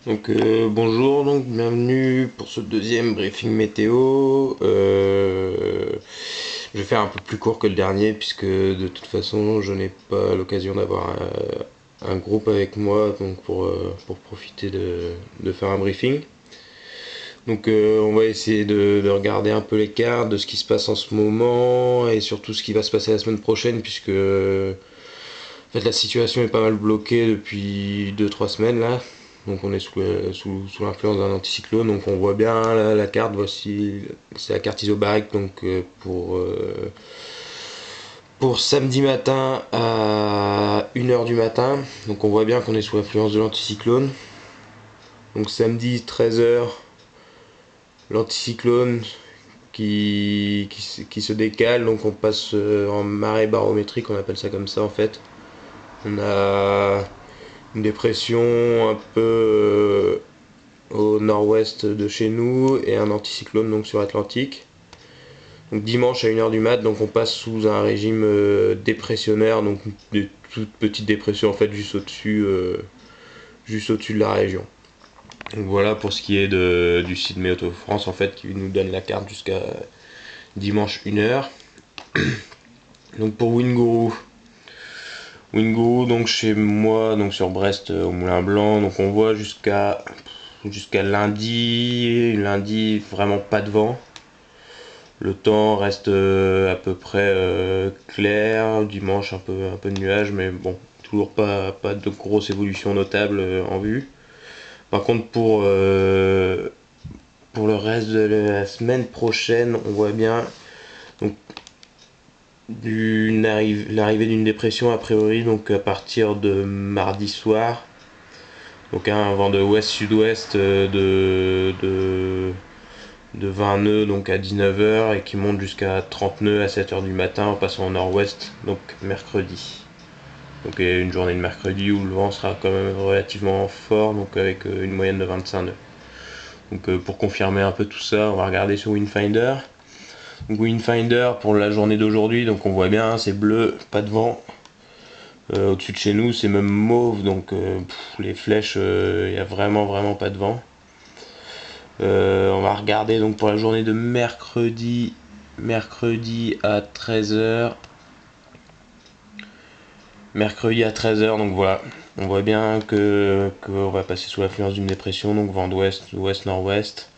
Bonjour, donc bienvenue pour ce deuxième briefing météo. Je vais faire un peu plus court que le dernier puisque de toute façon je n'ai pas l'occasion d'avoir un groupe avec moi donc pour profiter de faire un briefing. On va essayer de regarder un peu les cartes de ce qui se passe en ce moment et surtout ce qui va se passer la semaine prochaine puisque en fait la situation est pas mal bloquée depuis 2-3 semaines là. Donc on est sous l'influence d'un anticyclone, donc on voit bien la carte, voici, c'est la carte isobarique donc pour samedi matin à 1h du matin. Donc on voit bien qu'on est sous l'influence de l'anticyclone. Donc samedi 13h, l'anticyclone qui se décale, donc on passe en marée barométrique, on appelle ça comme ça en fait. On a une dépression un peu au nord-ouest de chez nous et un anticyclone donc sur Atlantique. Donc dimanche à 1h du mat, donc on passe sous un régime dépressionnaire, donc des toutes petites dépressions en fait juste au-dessus de la région. Donc voilà pour ce qui est du site Météo France en fait qui nous donne la carte jusqu'à dimanche 1h. Donc pour Wingourou, donc chez moi, donc sur Brest au Moulin Blanc, donc on voit jusqu'à lundi vraiment pas de vent. Le temps reste à peu près clair, dimanche un peu de nuages, mais bon, toujours pas de grosse évolution notable en vue. Par contre pour le reste de la semaine prochaine, on voit bien donc l'arrivée d'une dépression a priori donc à partir de mardi soir. Donc un vent de ouest-sud-ouest de 20 nœuds donc à 19h et qui monte jusqu'à 30 nœuds à 7h du matin en passant au nord-ouest donc mercredi. Donc une journée de mercredi où le vent sera quand même relativement fort donc avec une moyenne de 25 nœuds. Donc pour confirmer un peu tout ça, on va regarder sur Windfinder. Donc Windfinder pour la journée d'aujourd'hui, donc on voit bien c'est bleu, pas de vent. Au-dessus de chez nous c'est même mauve donc les flèches il n'y a vraiment pas de vent. On va regarder donc pour la journée de mercredi à 13h. Mercredi à 13h, donc voilà, on voit bien qu'on va passer sous l'influence d'une dépression, donc vent d'ouest, ouest-nord-ouest,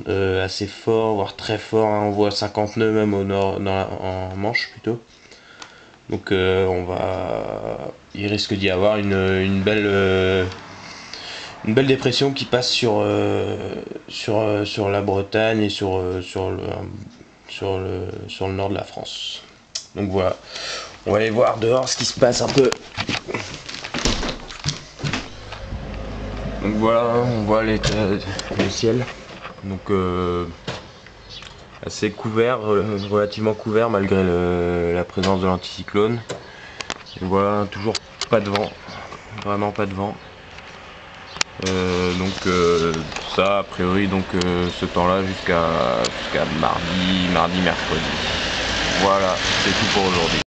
assez fort, voire très fort, hein, on voit 50 nœuds même au nord, en Manche plutôt. Donc il risque d'y avoir une belle dépression qui passe sur la Bretagne et sur le nord de la France. Donc voilà, on va aller voir dehors ce qui se passe un peu. Donc voilà, on voit le ciel. Donc assez couvert, relativement couvert malgré la présence de l'anticyclone. Et voilà, toujours pas de vent, vraiment pas de vent. Ça a priori donc ce temps là jusqu'à mardi, mercredi. Voilà, c'est tout pour aujourd'hui.